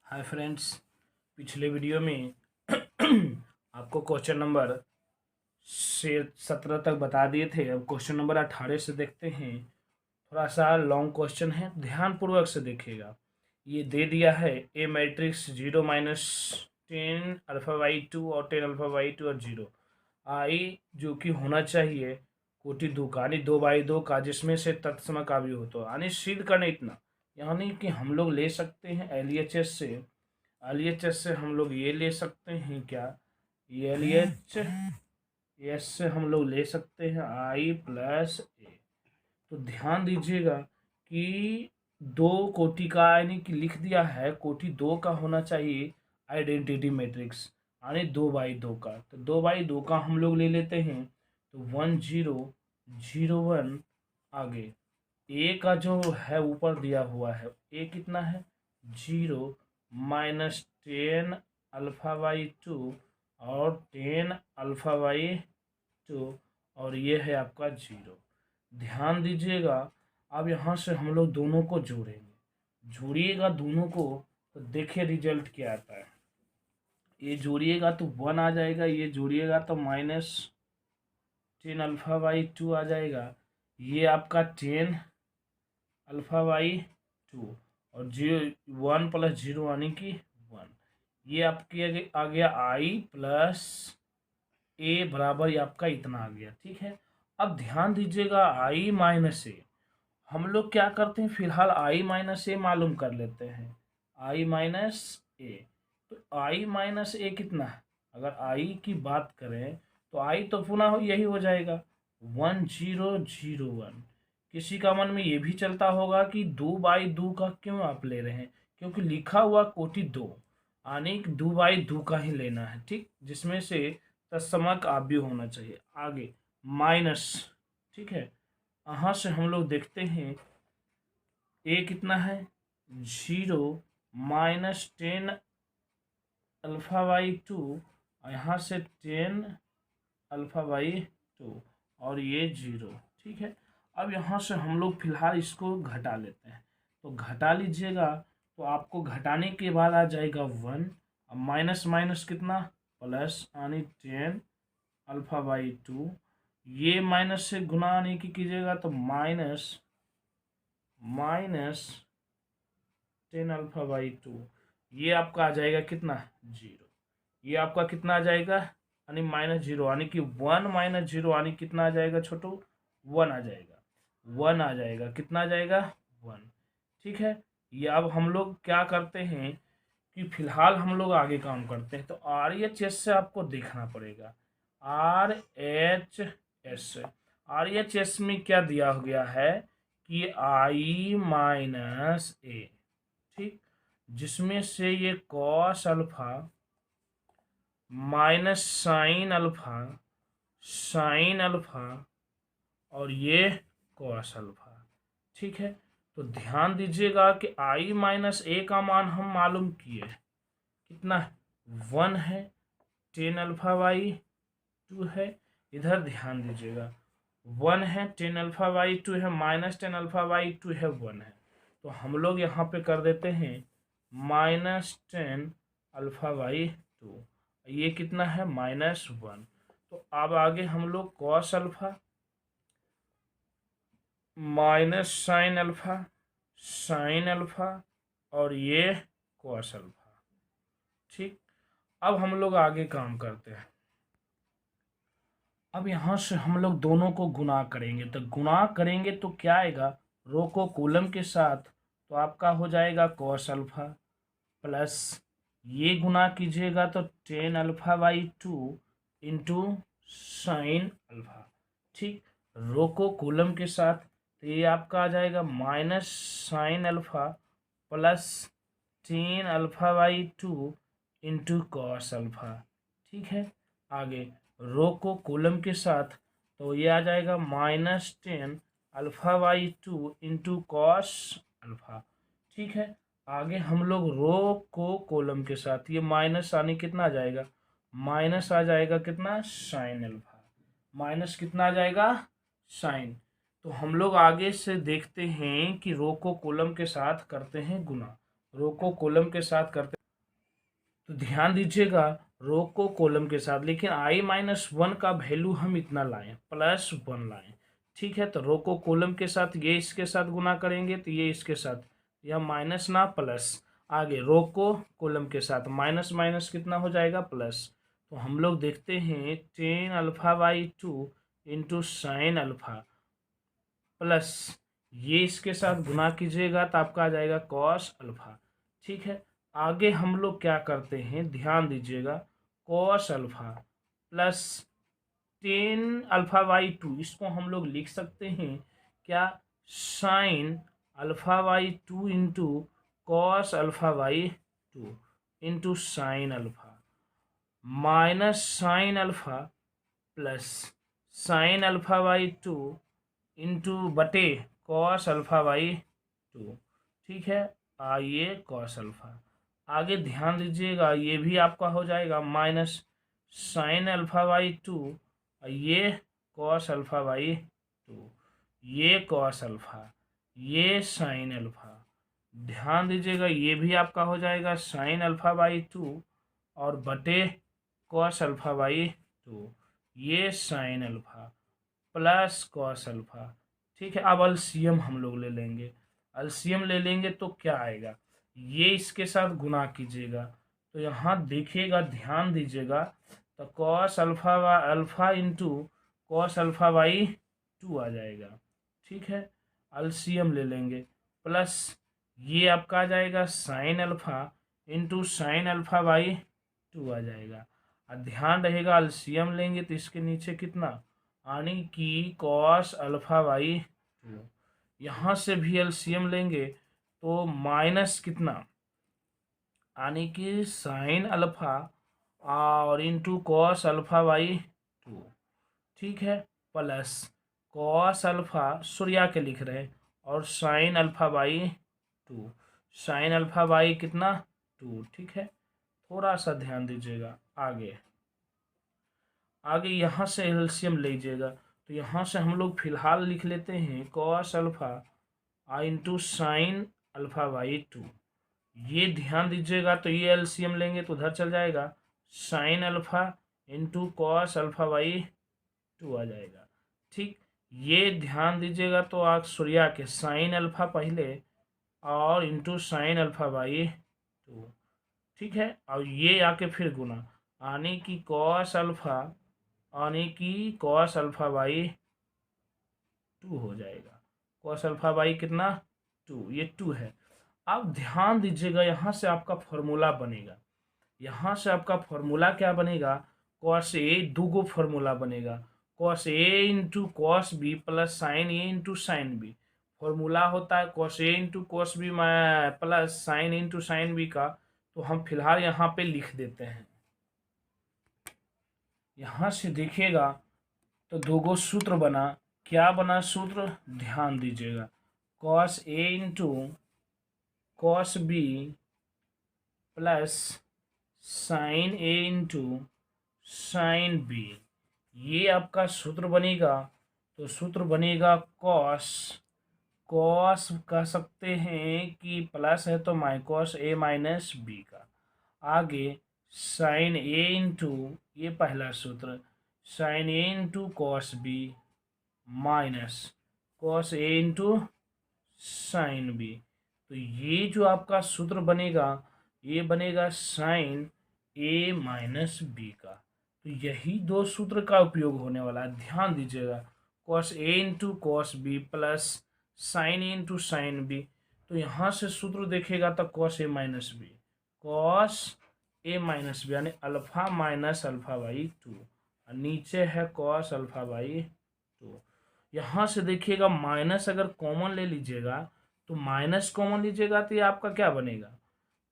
Hi friends, पिछले video में आपको क्वेश्चन नंबर से 17 तक बता दिए थे। अब क्वेश्चन नंबर 18 से देखते हैं। थोड़ा सा लॉन्ग क्वेश्चन है, ध्यानपूर्वक से देखिएगा। ये दे दिया है ए मैट्रिक्स 0-10 अल्फा/2 और 10 अल्फा/2 और 0 आई, जो कि होना चाहिए कोटि 2 का, यानी 2/2 का, जिसमें से तत्सम का भी हो। तो यानी सिद्ध करना इतना, यानी कि हम लोग ले सकते हैं एलईएचएस से। एलईएचएस से हम लोग ये ले सकते हैं क्या, एलईएचएस से हम लोग ले सकते हैं आई प्लस ए। तो ध्यान दीजिएगा कि दो कोटि का, यानी कि लिख दिया है कोटि 2 का होना चाहिए आइडेंटिटी मैट्रिक्स, यानी 2/2 का। तो 2/2 का हम लोग ले लेते हैं। तो 1 0 0 1, आगे ए का जो है ऊपर दिया हुआ है, ए कितना है 0 -10 अल्फा/2 और 10 अल्फा/2, और ये है आपका 0। ध्यान दीजिएगा। अब यहाँ से हम लोग दोनों को जोड़ेंगे, जोड़िएगा दोनों को तो देखिए रिजल्ट क्या आता है। ये जोड़िएगा तो 1 आ जाएगा, ये जोड़िएगा तो -10 अल्फा/2 आ जाएगा। ये आपका 10 अल्फा/2 और 1 + 0 यानी कि 1। ये आपके आ गया आई प्लस ए बराबर, ये आपका इतना आ गया। ठीक है, अब ध्यान दीजिएगा आई माइनस ए, हम लोग क्या करते हैं फिलहाल आई माइनस ए मालूम कर लेते हैं। आई माइनस ए, तो आई माइनस ए कितना है, अगर आई की बात करें तो आई तो पुनः यही हो जाएगा 1 0 0 1। किसी का मन में ये भी चलता होगा कि 2/2 का क्यों आप ले रहे हैं, क्योंकि लिखा हुआ कोटि 2, यानी 2/2 का ही लेना है। ठीक, जिसमें से तत्समक आप भी होना चाहिए। आगे माइनस, ठीक है, यहाँ से हम लोग देखते हैं ए कितना है 0 -10 अल्फा/2, यहाँ से 10 अल्फा/2 और ये 0। ठीक है, अब यहाँ से हम लोग फिलहाल इसको घटा लेते हैं। तो घटा लीजिएगा, तो आपको घटाने के बाद आ जाएगा 1। अब माइनस माइनस कितना प्लस, यानी 10 अल्फा/2। ये माइनस से गुना नहीं कीजिएगा तो -10 अल्फा/2, ये आपका आ जाएगा कितना 0। ये आपका कितना आ जाएगा, यानी -0, यानी कि 1 - 0, यानी कितना आ जाएगा छोटू 1 आ जाएगा। 1 आ जाएगा, कितना आ जाएगा 1। ठीक है, ये अब हम लोग क्या करते हैं कि फिलहाल हम लोग आगे काम करते हैं। तो RHS से आपको देखना पड़ेगा, RHS में क्या दिया गया है कि I माइनस ए, ठीक, जिसमें से ये cos alpha minus sine alpha और ये कॉस अल्फा। ठीक है, तो ध्यान दीजिएगा कि I माइनस ए का मान हम मालूम किए, कितना 1 है, 10 अल्फा/2 है। इधर ध्यान दीजिएगा 1 है, 10 अल्फा/2 है, -10 अल्फा/2 है, 1 है। तो हम लोग यहाँ पे कर देते हैं -10 अल्फा/2, ये कितना है -1। तो अब आगे हम लोग cos alpha minus sine alpha और ये कॉस अल्फा। ठीक, अब हम लोग आगे काम करते हैं। अब यहाँ से हम लोग दोनों को गुणा करेंगे, तो गुणा करेंगे तो क्या आएगा, रो को कॉलम के साथ, तो आपका हो जाएगा कॉस अल्फा प्लस, ये गुणा कीजिएगा तो 10 अल्फा/2 इंटू साइन अल्फा। ठीक, रो को कॉलम के साथ, तो ये आपका आ जाएगा माइनस साइन अल्फा प्लस 10 अल्फा/2 इंटू कॉस अल्फा। ठीक है, आगे रो को कॉलम के साथ, तो ये आ जाएगा -10 अल्फा/2 इंटू कॉस अल्फा। ठीक है, आगे हम लोग रो को कॉलम के साथ, ये माइनस आने कितना आ जाएगा, माइनस आ जाएगा कितना साइन अल्फा, माइनस कितना आ जाएगा साइन। तो हम लोग आगे से देखते हैं कि रो को कॉलम के साथ करते हैं गुना, रो को कॉलम के साथ करते तो ध्यान दीजिएगा रो को कॉलम के साथ, लेकिन i-1 का वैल्यू हम इतना लाएं, +1 लाएं। ठीक है, तो रो को कॉलम के साथ ये इसके साथ गुना करेंगे तो ये इसके साथ, यह माइनस ना प्लस। आगे रो को कॉलम के साथ माइनस माइनस कितना हो जाएगा, प्लस। तो हम लोग देखते हैं ten alpha by 2 into sine alpha plus ये इसके साथ गुना कीजिएगा तो आपका आ जाएगा कॉस अल्फा। ठीक है, आगे हम लोग क्या करते हैं, ध्यान दीजिएगा, cos alpha plus ten alpha by 2, इसको हम लोग लिख सकते हैं क्या, sine alpha by 2 into cos alpha by 2 into sine alpha minus sine alpha plus sine alpha by 2 into बटे कॉस अल्फा बाई 2। ठीक है, आइए कॉस अल्फा, आगे ध्यान दीजिएगा ये भी आपका हो जाएगा माइनस साइन अल्फा बाई 2, ये कॉस अल्फा बाई 2, ये कॉस अल्फा, ये साइन अल्फा। ध्यान दीजिएगा ये भी आपका हो जाएगा साइन अल्फा बाई 2 और बटे कॉस अल्फा बाई 2, ये sign alpha plus cos alpha. ठीक है, अब एलसीएम हम लोग ले लेंगे, एलसीएम ले लेंगे तो क्या आएगा, ये इसके साथ गुना कीजिएगा तो यहाँ देखिएगा, ध्यान दीजिएगा, तो cos alpha into cos alpha by 2 आ जाएगा। ठीक है, एलसीएम ले लेंगे प्लस ये आपका आ जाएगा sine alpha into sine alpha by 2 आ जाएगा। और ध्यान रहेगा एलसीएम लेंगे तो इसके नीचे कितना, यानी कि कॉस अल्फा बाई 2, यहाँ से भी एलसीएम लेंगे तो माइनस कितना, यानी कि साइन अल्फा और इंटू कॉस अल्फा बाई 2। ठीक है, प्लस कॉस अल्फा सूर्या के लिख रहे हैं और sine alpha by 2, sine alpha by कितना 2। ठीक है, थोड़ा सा ध्यान दीजिएगा, आगे आगे यहाँ से एलसीएम लीजिएगा तो यहाँ से हम लोग फिलहाल लिख लेते हैं cos alpha into sine alpha by 2। ये ध्यान दीजिएगा तो ये एलसीएम लेंगे तो उधर चल जाएगा, sine alpha into cos alpha by 2 आ जाएगा। ठीक, ये ध्यान दीजिएगा तो आप सूर्या के साइन अल्फा पहले और इंटू साइन अल्फा बाई 2। ठीक है, और ये आके फिर गुना, यानी कि कॉस अल्फा यानी कि कॉस अल्फा बाई 2 हो जाएगा, कॉस अल्फा बाई कितना 2, ये 2 है। अब ध्यान दीजिएगा यहाँ से आपका फॉर्मूला बनेगा, यहाँ से आपका फॉर्मूला क्या बनेगा, कॉस ए, दो गो फॉर्मूला बनेगा, cos A into cos B plus sine A into sine B. Formula होता है cos A into cos B plus sine into sine B का, तो हम फिलहाल यहाँ पे लिख देते हैं। यहाँ से देखिएगा तो दो गो सूत्र बना, क्या बना सूत्र, ध्यान दीजिएगा, cos A into cos B plus sine A into sine B, ये आपका सूत्र बनेगा। तो सूत्र बनेगा कॉस, कॉस कह सकते हैं कि प्लस है तो कॉस ए माइनस बी का, आगे साइन ए इंटू, ये पहला सूत्र, sine A into cos B minus cos A into sine B. तो ये जो आपका सूत्र बनेगा ये बनेगा साइन ए माइनस बी का। तो यही दो सूत्र का उपयोग होने वाला है, ध्यान दीजिएगा, cos A into cos B plus sine A into sine B. तो यहाँ से सूत्र देखेगा तो cos A minus B, cos A minus B यानी अल्फा माइनस अल्फा बाई 2, नीचे है कॉस अल्फा बाई 2। यहाँ से देखिएगा माइनस अगर कॉमन ले लीजिएगा तो माइनस कॉमन लीजिएगा तो ये आपका क्या बनेगा,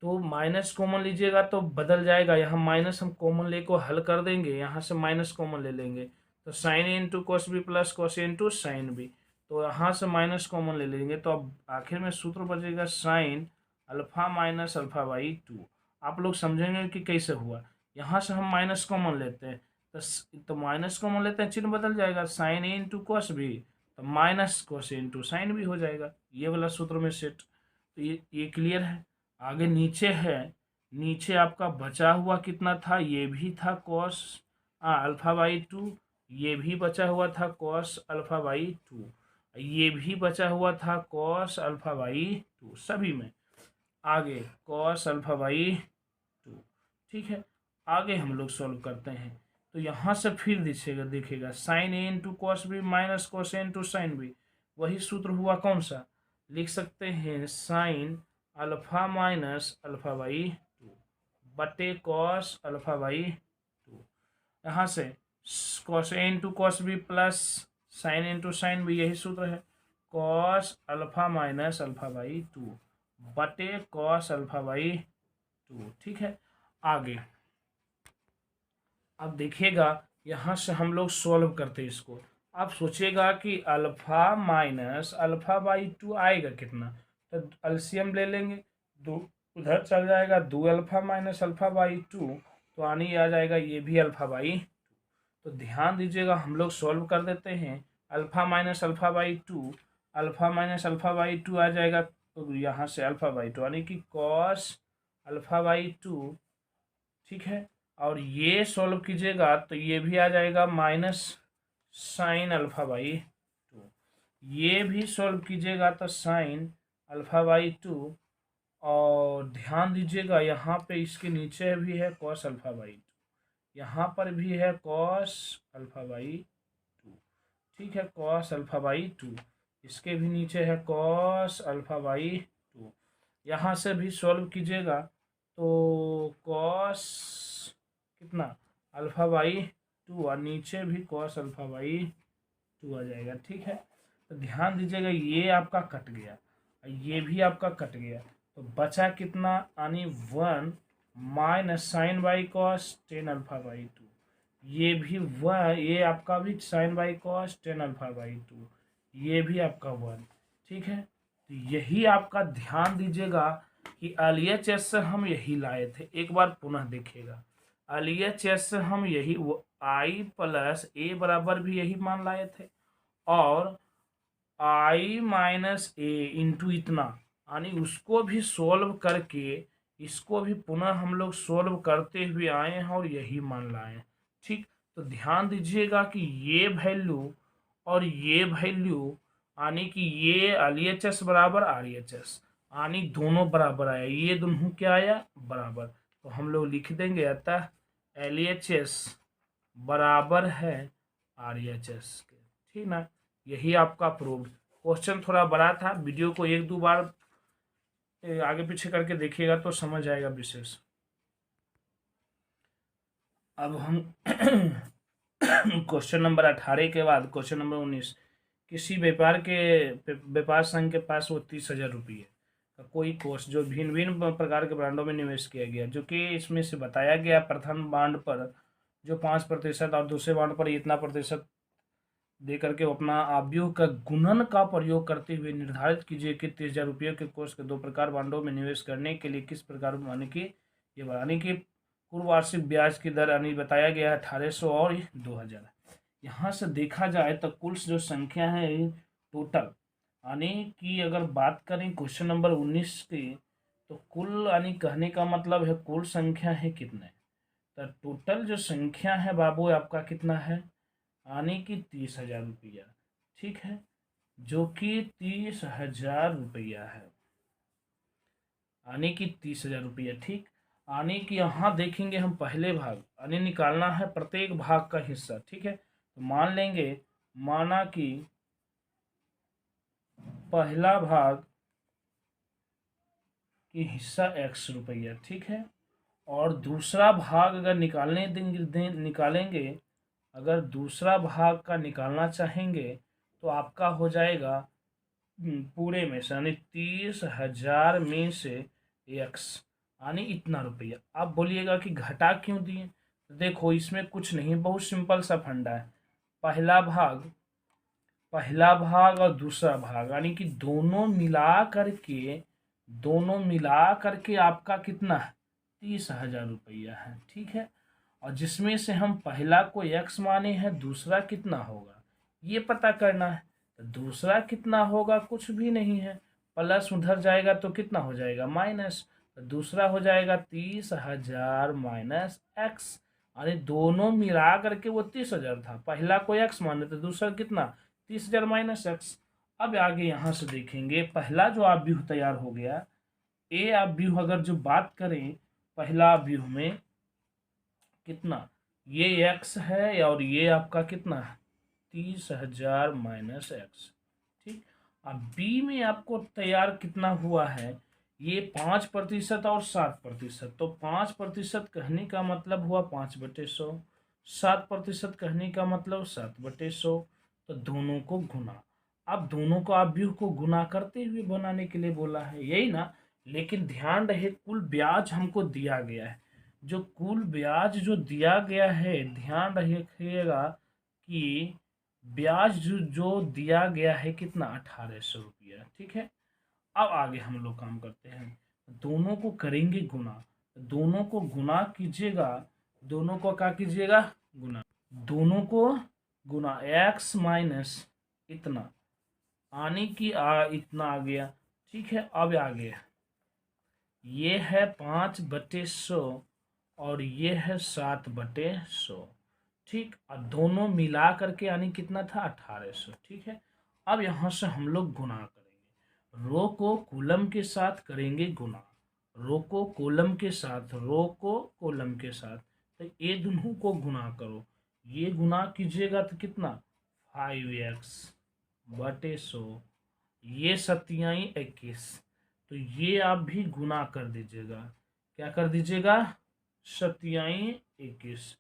तो माइनस कॉमन लीजिएगा तो बदल जाएगा, यहाँ माइनस हम कॉमन ले को हल कर देंगे, यहाँ से माइनस कॉमन ले लेंगे तो sine A into cos B plus cos A into sine B, तो यहाँ से माइनस कॉमन ले लेंगे तो अब आखिर में सूत्र बचेगा sign alpha minus alpha by 2। आप लोग समझेंगे कि कैसे हुआ, यहाँ से हम माइनस कॉमन लेते हैं तो माइनस कॉमन लेते हैं, चिन्ह बदल जाएगा, sign A into cos B तो minus cos A into sine B हो जाएगा, ये वाला सूत्र में सेट। तो ये क्लियर है। आगे नीचे है नीचे आपका बचा हुआ कितना था, ये भी था कॉस अल्फा बाई टू, ये भी बचा हुआ था कॉस अल्फा बाई टू, ये भी बचा हुआ था कॉस अल्फा बाई टू, सभी में आगे कॉस अल्फा बाई टू। ठीक है, आगे हम लोग सॉल्व करते हैं। तो यहाँ से फिर दिखेगा sine A into cos B minus cos A into sine B. वही सूत्र हुआ कौन सा, लिख सकते हैं sine alpha minus alpha by two बटे कॉस अल्फा बाई टू। यहाँ से cos A into cos B plus sine into sine B, यही सूत्र है, cos alpha minus alpha by two बटे कॉस अल्फा बाई टू। ठीक है, आगे अब देखिएगा यहाँ से हम लोग सॉल्व करते हैं इसको। आप सोचिएगा कि alpha minus alpha by to आएगा कितना, तो एलसीएम ले लेंगे, दो उधर चल जाएगा, दो alpha minus alpha by to, तो आनी आ जाएगा ये भी अल्फा बाई। तो ध्यान दीजिएगा हम लोग सॉल्व कर देते हैं। Alpha minus alpha by two, alpha minus alpha by two आ जाएगा, तो यहाँ से अल्फा बाई टू यानी कि कॉस अल्फा बाई टू। ठीक है, और ये सॉल्व कीजिएगा तो ये भी आ जाएगा minus sine alpha by two, ये भी सॉल्व कीजिएगा तो साइन अल्फा बाई टू, और ध्यान दीजिएगा यहाँ पे इसके नीचे भी है कॉस अल्फा बाई टू, यहाँ पर भी है कॉस अल्फा बाई टू। ठीक है, कॉस अल्फा बाई टू, इसके भी नीचे है कॉस अल्फा बाई टू। यहाँ से भी सॉल्व कीजिएगा तो कॉस कितना अल्फा बाई टू, और नीचे भी कॉस अल्फा बाई टू आ जाएगा। ठीक है, तो ध्यान दीजिएगा ये आपका कट गया, ये भी आपका कट गया, तो बचा कितना यानी one minus sine by cos ten alpha by two, ये भी वन, ये आपका भी sine by cos ten alpha by two, ये भी आपका वन। ठीक है, तो यही आपका ध्यान दीजिएगा कि एलएचएस से हम यही लाए थे, एक बार पुनः देखिएगा, एलएचएस से हम यही आई प्लस ए बराबर भी यही मान लाए थे, और आई माइनस ए इंटू इतना, यानी उसको भी सोल्व करके इसको भी पुनः हम लोग सोल्व करते हुए आए हैं और यही मान लाए। ठीक, तो ध्यान दीजिएगा कि ये वैल्यू और ये वैल्यू यानी कि ये एलएचएस बराबर आरएचएस, यानी दोनों बराबर आया, ये दोनों क्या आया बराबर, तो हम लोग लिख देंगे अतः एलएचएस बराबर है आरएचएस के। ठीक ना, यही आपका प्रूफ। क्वेश्चन थोड़ा बड़ा था, वीडियो को एक दो बार आगे पीछे करके देखिएगा तो समझ आएगा विशेष। अब हम क्वेश्चन नंबर 18 के बाद क्वेश्चन नंबर 19, किसी व्यापार संघ के पास वो 30,000 रुपये का कोई कोष जो भिन्न भिन्न प्रकार के ब्रांडों में निवेश किया गया, जो कि इसमें से बताया गया प्रथम बांड पर जो 5% और दूसरे बांड पर इतना प्रतिशत दे करके अपना आव्यूह का गुणन का प्रयोग करते हुए निर्धारित कीजिए कि 30,000 रुपये के कोष के दो प्रकार बांडों में निवेश करने के लिए किस प्रकार यानी कि ये यानी कि पूर्व वार्षिक ब्याज की दर यानी बताया गया है 1800 और 2000। यहाँ से देखा जाए तो कुल जो संख्या है टोटल यानी कि अगर बात करें क्वेश्चन नंबर 19 की, तो कुल यानी कहने का मतलब है कुल संख्या है कितने, तो टोटल जो संख्या है बाबू आपका कितना है यानी कि 30,000 रुपया। ठीक है, जो कि 30,000 रुपया है यानी कि 30,000 रुपया। ठीक, यानी कि यहाँ देखेंगे हम पहले भाग यानी निकालना है प्रत्येक भाग का हिस्सा। ठीक है, तो मान लेंगे, माना कि पहला भाग की हिस्सा x रुपया। ठीक है, और दूसरा भाग अगर निकालेंगे अगर दूसरा भाग का निकालना चाहेंगे तो आपका हो जाएगा पूरे में से यानी 30,000 में से x यानी इतना रुपया। आप बोलिएगा कि घटा क्यों दिए, तो देखो इसमें कुछ नहीं, बहुत सिंपल सा फंडा है, पहला भाग और दूसरा भाग यानी कि दोनों मिला करके आपका कितना है 30,000 रुपया है। ठीक है, और जिसमें से हम पहला को x माने हैं, दूसरा कितना होगा ये पता करना है, तो दूसरा कितना होगा कुछ भी नहीं है, प्लस उधर जाएगा तो कितना हो जाएगा माइनस, तो दूसरा हो जाएगा 30,000 माइनस एक्स, यानी दोनों मिला करके वो 30,000 था, पहला को एक्स माने तो दूसरा कितना 30,000 माइनस एक्स। अब आगे यहाँ से देखेंगे पहला जो आव्यूह तैयार हो गया, ए आव्यूह अगर जो बात करें पहला आव्यूह में कितना, ये एक्स है और ये आपका कितना 30,000 माइनस एक्स। ठीक, अब बी में आपको तैयार कितना हुआ है, ये 5% और 7%, तो 5% कहने का मतलब हुआ 5/100, 7% कहने का मतलब 7/100, तो दोनों को गुना। अब दोनों को आव्यूह को गुना करते हुए बनाने के लिए बोला है, यही ना। लेकिन ध्यान रहे कुल ब्याज हमको दिया गया है, जो कुल ब्याज जो दिया गया है ध्यान रखिएगा कि ब्याज जो दिया गया है कितना 1800 रुपया। ठीक है, अब आगे हम लोग काम करते हैं, दोनों को करेंगे गुना, दोनों को गुना कीजिएगा, दोनों को क्या कीजिएगा गुना, दोनों को गुना एक्स माइनस इतना, आने की इतना आ गया। ठीक है, अब आगे ये है 5/100 और ये है 7/100। ठीक, और दोनों मिला करके यानी कितना था 1800। ठीक है, अब यहाँ से हम लोग गुना करेंगे, रो को कॉलम के साथ करेंगे गुना, रो को कॉलम के साथ, रो को कॉलम के साथ, तो ये दोनों को गुना करो, ये गुना कीजिएगा तो कितना 5x/100, ये 27/21, तो ये आप भी गुना कर दीजिएगा, क्या कर दीजिएगा 27/21।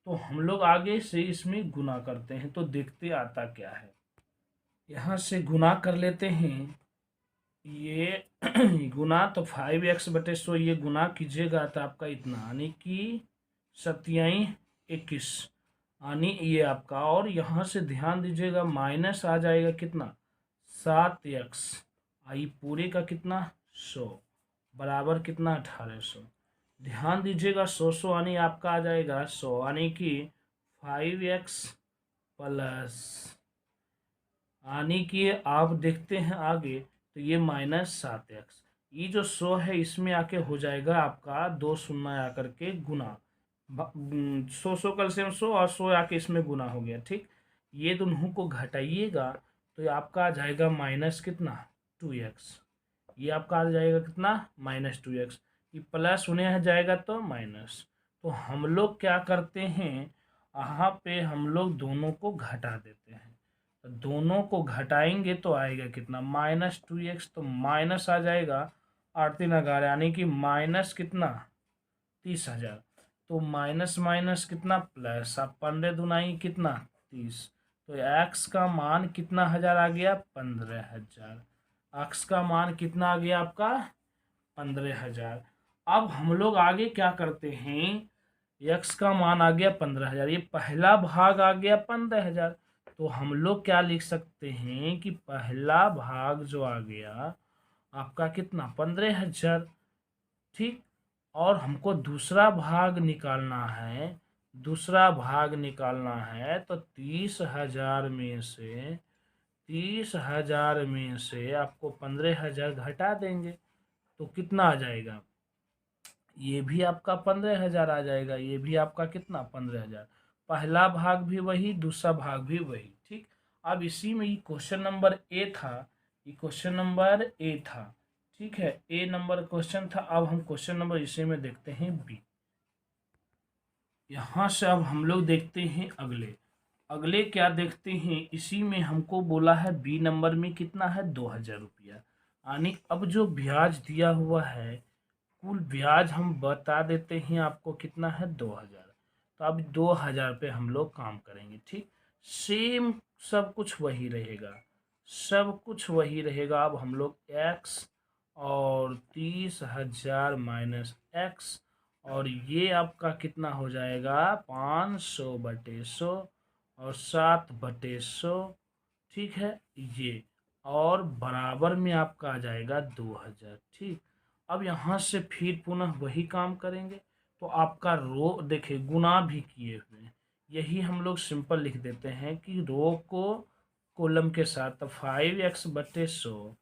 तो हम लोग आगे से इसमें गुना करते हैं, तो देखते आता क्या है, यहाँ से गुना कर लेते हैं, ये गुना तो 5x/100, ये गुना कीजिएगा तो आपका इतना, यानी कि 27/21, यानी ये आपका, और यहाँ से ध्यान दीजिएगा माइनस आ जाएगा कितना 7x, आई पूरे का कितना 100 बराबर कितना 1800। ध्यान दीजिएगा 100 यानी आपका आ जाएगा 100, यानी कि 5x प्लस, यानी कि आप देखते हैं आगे तो ये -7x, ये जो 100 है इसमें आके हो जाएगा आपका 2 शून्य आकर के गुना, 100 कल से 100 और 100 आके इसमें गुना हो गया। ठीक, ये दोनों को घटाइएगा तो ये आपका आ जाएगा माइनस कितना 2x, ये आपका आ जाएगा कितना -2x, ये प्लस होने जाएगा तो माइनस। तो हम लोग क्या करते हैं, यहाँ पे हम लोग दोनों को घटा देते हैं, तो दोनों को घटाएंगे तो आएगा कितना -2x, तो माइनस आ जाएगा 8×3=11, यानी कि माइनस कितना 30,000, तो माइनस माइनस कितना प्लस, अब 15×2 कितना 30, तो x का मान कितना हजार आ गया 15,000, x का मान कितना आ गया आपका 15,000। अब हम लोग आगे क्या करते हैं, x का मान आ गया 15,000, ये पहला भाग आ गया 15,000, तो हम लोग क्या लिख सकते हैं कि पहला भाग जो आ गया आपका कितना 15,000। ठीक, और हमको दूसरा भाग निकालना है, दूसरा भाग निकालना है, तो 30,000 में से 30,000 में से आपको 15,000 घटा देंगे तो कितना आ जाएगा, ये भी आपका 15,000 आ जाएगा, ये भी आपका कितना 15,000, पहला भाग भी वही दूसरा भाग भी वही। ठीक, अब इसी में ये क्वेश्चन नंबर ए था, ये क्वेश्चन नंबर ए था। ठीक है, ए नंबर क्वेश्चन था। अब हम क्वेश्चन नंबर इसी में देखते हैं बी, यहाँ से अब हम लोग देखते हैं अगले, अगले क्या देखते हैं, इसी में हमको बोला है बी नंबर में कितना है 2,000 रुपया, यानी अब जो ब्याज दिया हुआ है कुल ब्याज हम बता देते हैं आपको कितना है 2,000, तो अब 2,000 पे हम लोग काम करेंगे। ठीक, सेम सब कुछ वही रहेगा, सब कुछ वही रहेगा। अब हम लोग x और 30,000 माइनस x, और ये आपका कितना हो जाएगा 500/100 और 7/100। ठीक है, ये और बराबर में आपका आ जाएगा 2,000। ठीक, अब यहाँ से फिर पुनः वही काम करेंगे, तो आपका रो देखिए गुना भी किए हुए हैं, यही हम लोग सिंपल लिख देते हैं कि रो को कॉलम के साथ, तो 5x/100।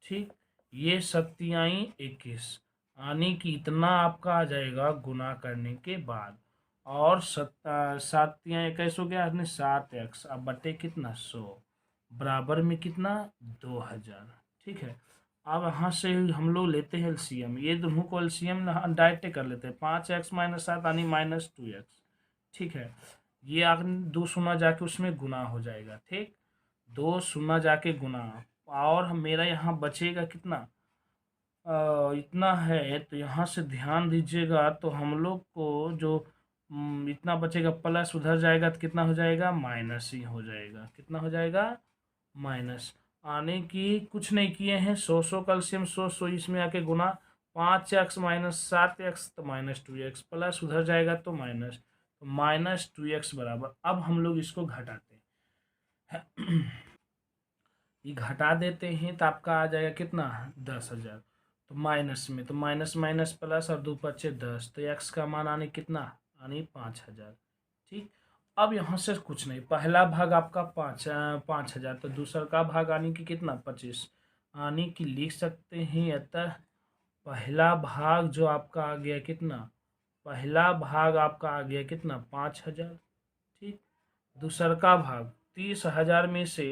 ठीक, ये 27/21, यानी कि इतना आपका आ जाएगा गुना करने के बाद। और 7 × 21 हो गया, यानी 7x, अब बटे कितना 100, बराबर में कितना 2000। ठीक है, अब यहाँ से हम लोग लेते हैं एलसीएम, ये दोनों को एलसीएम डायरेक्ट कर लेते हैं। 5x - 7 यानी -2x। ठीक है, ये आगे 2 शून्य जाके उसमें गुना हो जाएगा। ठीक, 2 शून्य जाके गुना, और मेरा यहाँ बचेगा कितना, इतना है। तो यहाँ से ध्यान दीजिएगा, तो हम लोग को जो इतना बचेगा, प्लस उधर जाएगा तो कितना हो जाएगा, माइनस ही हो जाएगा। कितना हो जाएगा, माइनस। आने की कुछ नहीं किए हैं, 100 कैल्शियम 100 इसमें आके गुना, 5x - 7x तो -2x, प्लस उधर जाएगा तो माइनस, तो -2x बराबर। अब हम लोग इसको घटाते हैं ये घटा देते हैं तो आपका आ जाएगा कितना, 10,000। तो माइनस में, तो माइनस माइनस प्लस, और 2×5 = 10, तो x का मान आने कितना, यानी 5,000। ठीक, अब यहाँ से कुछ नहीं, पहला भाग आपका 5,000, तो दूसरा का भाग आने की कितना 25, यानी कि लिख सकते हैं। अतः पहला भाग जो आपका आ गया कितना, पहला भाग आपका आ गया कितना 5,000। ठीक, दूसरा का भाग 30,000 में से,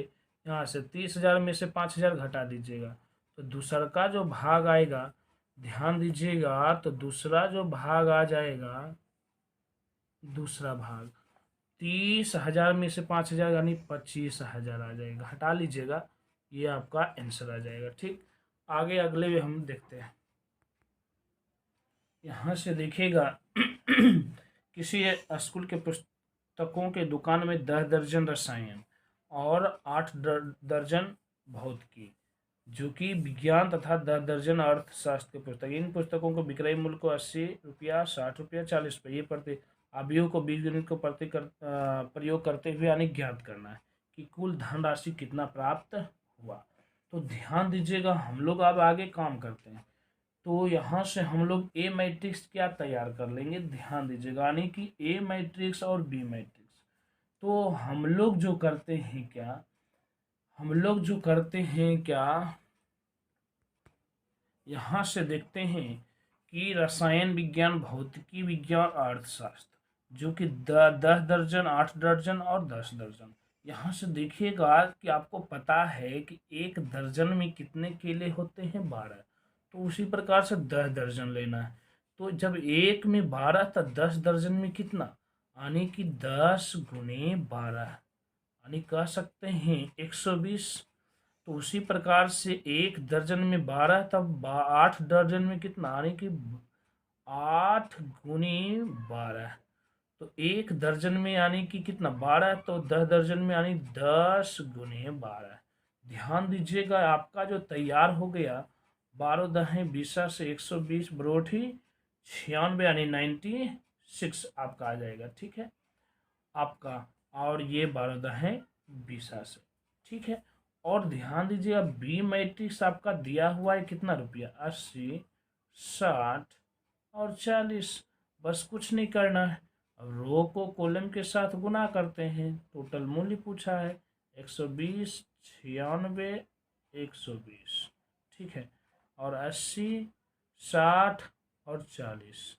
यहाँ से 30,000 में से 5,000 घटा दीजिएगा, तो दूसरा का जो भाग आएगा, ध्यान दीजिएगा, तो दूसरा जो भाग आ जाएगा, दूसरा भाग 30,000 में से 5,000 यानी 25,000 आ जाएगा। हटा लीजिएगा, ये आपका आंसर आ जाएगा। ठीक, आगे अगले में हम देखते हैं। यहाँ से देखिएगा किसी स्कूल के पुस्तकों के दुकान में 10 दर्जन रसायन और 8 दर्जन भौतिकी, जो कि विज्ञान तथा 10 दर्जन अर्थशास्त्र की पुस्तक। इन पुस्तकों को विक्रय मूल्य को 80 रुपया, 60 रुपया, 40 रुपये ये प्रति अवयव को बीजगणित को प्रयोग करते हुए यानी ज्ञात करना है कि कुल धनराशि कितना प्राप्त हुआ। तो ध्यान दीजिएगा, हम लोग अब आगे काम करते हैं। तो यहाँ से हम लोग ए मैट्रिक्स क्या तैयार कर लेंगे, ध्यान दीजिएगा, यानी कि ए मैट्रिक्स और बी मैट्रिक्स। तो हम लोग जो करते हैं क्या, हम लोग जो करते हैं क्या, यहाँ से देखते हैं कि रसायन विज्ञान, भौतिकी विज्ञान, अर्थशास्त्र, जो कि 10 दर्जन, 8 दर्जन और 10 दर्जन। यहाँ से देखिएगा कि आपको पता है कि एक दर्जन में कितने केले होते हैं, 12। तो उसी प्रकार से 10 दर्जन लेना है। तो जब एक में 12 तो 10 दर्जन में कितना, यानी कि 10 × 12, यानी कह सकते हैं 120। तो उसी प्रकार से एक दर्जन में 12, तब 8 दर्जन में कितना, यानी कि 8 × 12। तो एक दर्जन में यानी कि कितना 12, तो 10 दर्जन में यानी 10 × 12। ध्यान दीजिएगा, आपका जो तैयार हो गया, 12 दहें 20 से 120 बरोठी 96 यानी 96 आपका आ जाएगा। ठीक है आपका, और ये 12 दहें 20 से। ठीक है, और ध्यान दीजिएगा बी मैट्रिक्स आपका दिया हुआ है कितना रुपया, 80, 60 और 40। बस कुछ नहीं करना है, अब रो को कॉलम के साथ गुना करते हैं। टोटल मूल्य पूछा है 120, 96, 120। ठीक है, और 80, 60 और 40।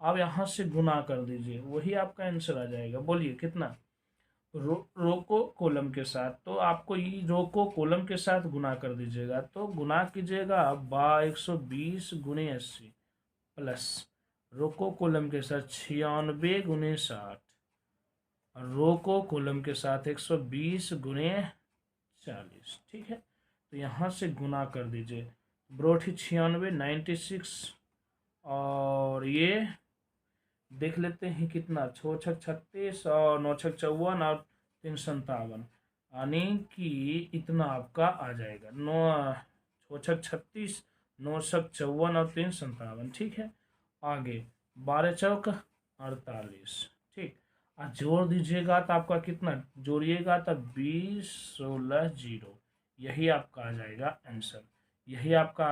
अब यहाँ से गुना कर दीजिए, वही आपका आंसर आ जाएगा। बोलिए कितना, रो को कॉलम के साथ, तो आपको ये रो को कॉलम के साथ गुना कर दीजिएगा। तो गुना कीजिएगा 120 × 80 प्लस रो को कॉलम के साथ 96 × 60 और रो को कॉलम के साथ 120 × 40। ठीक है, तो यहाँ से गुना कर दीजिए, बरोठी 96, 96 और ये देख लेते हैं कितना, 6×6 = 36 और 9×6 = 54 और 3 × 57, यानी कि इतना आपका आ जाएगा 6×6 = 36, 9×6 = 54 और 3 × 57। ठीक है, आगे 12×4 = 48। ठीक, और जोड़ दीजिएगा तो आपका कितना, जोड़िएगा तो 20, 16, 0, यही आपका आ जाएगा आंसर। यही आपका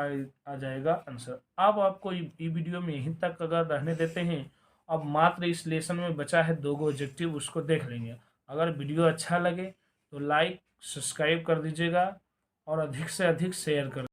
आ जाएगा आंसर। अब आपको ये वीडियो में यहीं तक अगर रहने देते हैं, अब मात्र इस लेसन में बचा है 2 ऑब्जेक्टिव, उसको देख लेंगे। अगर वीडियो अच्छा लगे तो लाइक सब्सक्राइब कर दीजिएगा और अधिक से अधिक शेयर कर